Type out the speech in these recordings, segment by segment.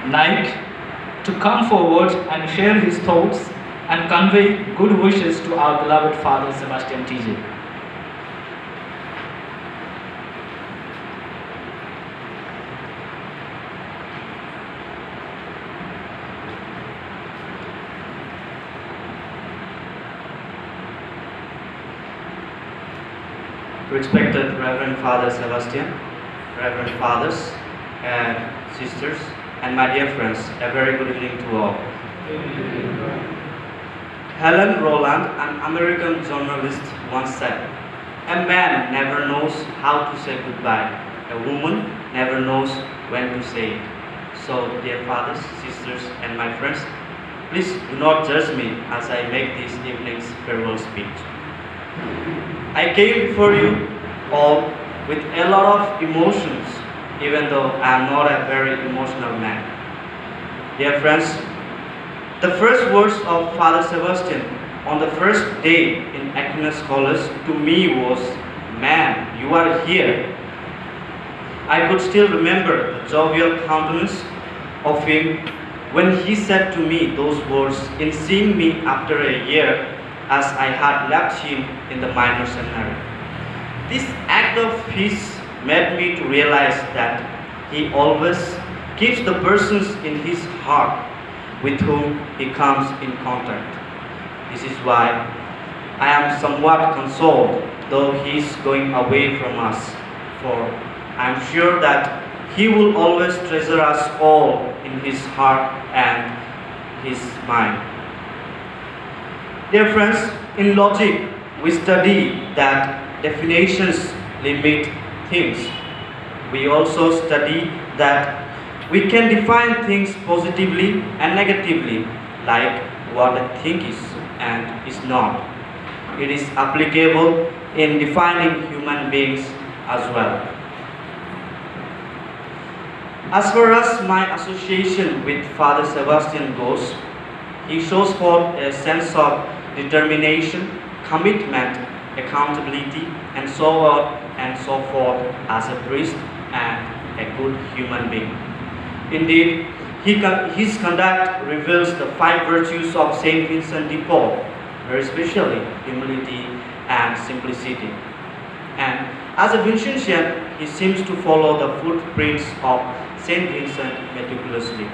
like to come forward and share his thoughts and convey good wishes to our beloved Father Sebastian TJ. Respected Reverend Father Sebastian, Reverend Fathers and Sisters, and my dear friends, a very good evening to all. Helen Roland, an American journalist, once said, "A man never knows how to say goodbye. A woman never knows when to say it." So, dear fathers, sisters, and my friends, please do not judge me as I make this evening's farewell speech. I came before you all with a lot of emotions, even though I am not a very emotional man. Dear friends, the first words of Father Sebastian on the first day in Aquinas College to me was, "Man, you are here." I could still remember the jovial countenance of him when he said to me those words in seeing me after a year, as I had left him in the minor seminary. This act of his made me to realize that he always keeps the persons in his heart with whom he comes in contact. This is why I am somewhat consoled, though he is going away from us, for I am sure that he will always treasure us all in his heart and his mind. Dear friends, in logic, we study that definitions limit things. We also study that we can define things positively and negatively, like what a thing is and is not. It is applicable in defining human beings as well. As far as my association with Father Sebastian goes, he shows forth a sense of determination, commitment, accountability, and so on and so forth as a priest and a good human being. Indeed, his conduct reveals the 5 virtues of Saint Vincent de Paul, very especially humility and simplicity. And as a Vincentian, he seems to follow the footprints of Saint Vincent meticulously.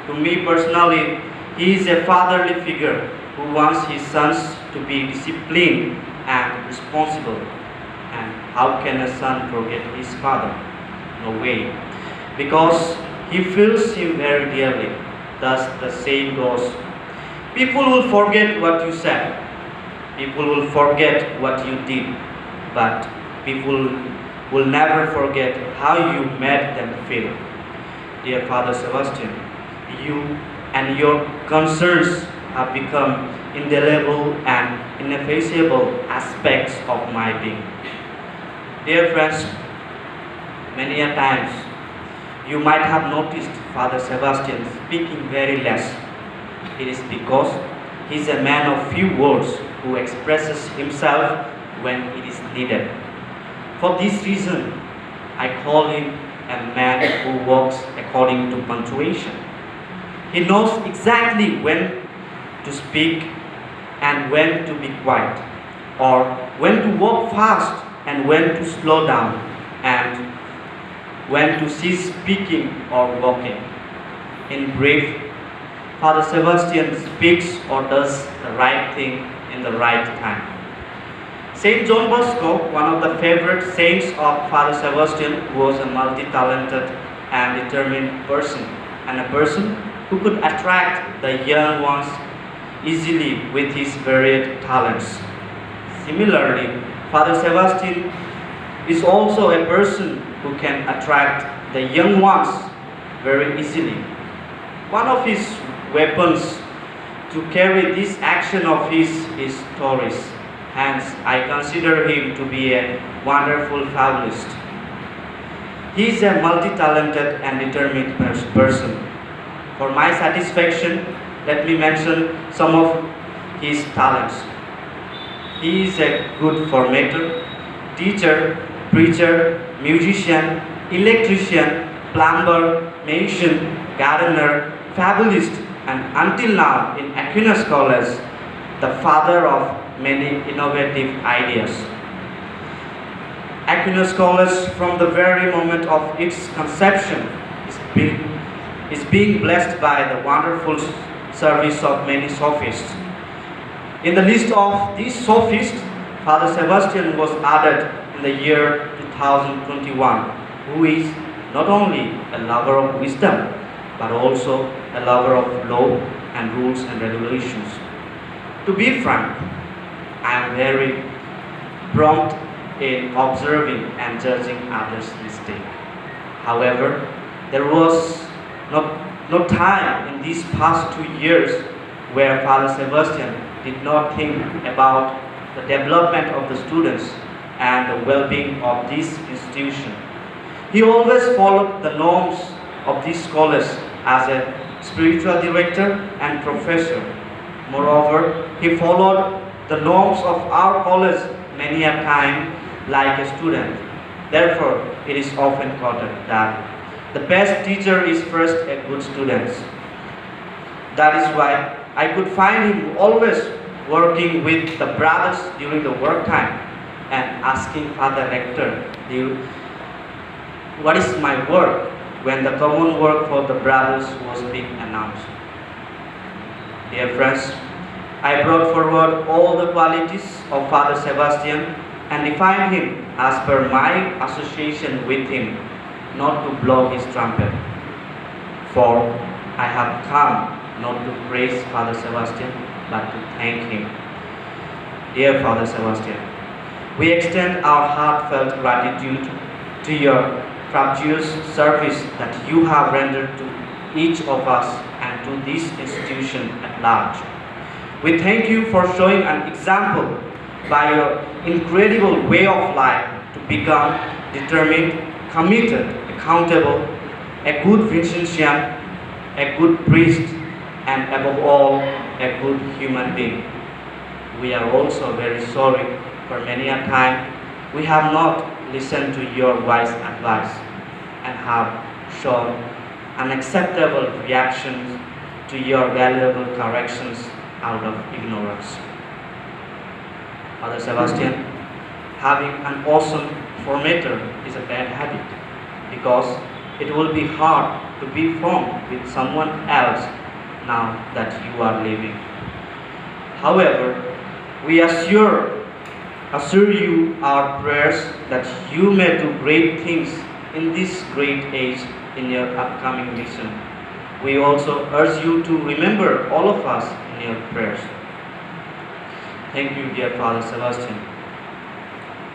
To me personally, he is a fatherly figure who wants his sons to be disciplined and responsible. And how can a son forget his father? No way. Because he feels him very dearly. Thus the saying goes, people will forget what you said. People will forget what you did. But people will never forget how you made them feel. Dear Father Sebastian, you and your concerns have become indelible and ineffaceable aspects of my being. Dear friends, many a times you might have noticed Father Sebastian speaking very less. It is because he is a man of few words who expresses himself when it is needed. For this reason, I call him a man who walks according to punctuation. He knows exactly when to speak and when to be quiet, or when to walk fast and when to slow down, and when to cease speaking or walking. In brief, Father Sebastian speaks or does the right thing in the right time. Saint John Bosco, one of the favorite saints of Father Sebastian, was a multi-talented and determined person, and a person who could attract the young ones easily with his varied talents. Similarly, Father Sebastian is also a person who can attract the young ones very easily. One of his weapons to carry this action of his is stories. Hence, I consider him to be a wonderful fabulist. He is a multi-talented and determined person. For my satisfaction, let me mention some of his talents. He is a good formator, teacher, preacher, musician, electrician, plumber, mason, gardener, fabulist, and until now in Aquinas College, the father of many innovative ideas. Aquinas College, from the very moment of its conception, is being blessed by the wonderful service of many sophists. In the list of these sophists, Father Sebastian was added in the year 2021, who is not only a lover of wisdom, but also a lover of law and rules and regulations. To be frank, I am very prompt in observing and judging others' mistakes. However, there was no time in these past 2 years where Father Sebastian did not think about the development of the students and the well-being of this institution. He always followed the norms of this college as a spiritual director and professor. Moreover, he followed the norms of our college many a time like a student. Therefore, it is often quoted that the best teacher is first a good student. That is why I could find him always working with the brothers during the work time and asking Father Rector, what is my work, when the common work for the brothers was being announced. Dear friends, I brought forward all the qualities of Father Sebastian and defined him as per my association with him, not to blow his trumpet. For I have come not to praise Father Sebastian, but to thank him. Dear Father Sebastian, we extend our heartfelt gratitude to your fructuous service that you have rendered to each of us and to this institution at large. We thank you for showing an example by your incredible way of life to become determined, committed, accountable, a good Vincentian, a good priest, and above all, a good human being. We are also very sorry for many a time we have not listened to your wise advice and have shown unacceptable reactions to your valuable corrections out of ignorance. Father Sebastian, having an awesome formator is a bad habit because it will be hard to be formed with someone else now that you are leaving. However, we assure you our prayers that you may do great things in this great age in your upcoming mission. We also urge you to remember all of us in your prayers. Thank you, dear Father Sebastian.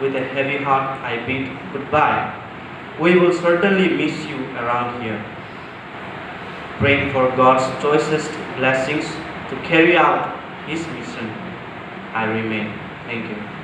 With a heavy heart, I bid goodbye. We will certainly miss you around here. Praying for God's choicest blessings to carry out His mission, I remain. Thank you.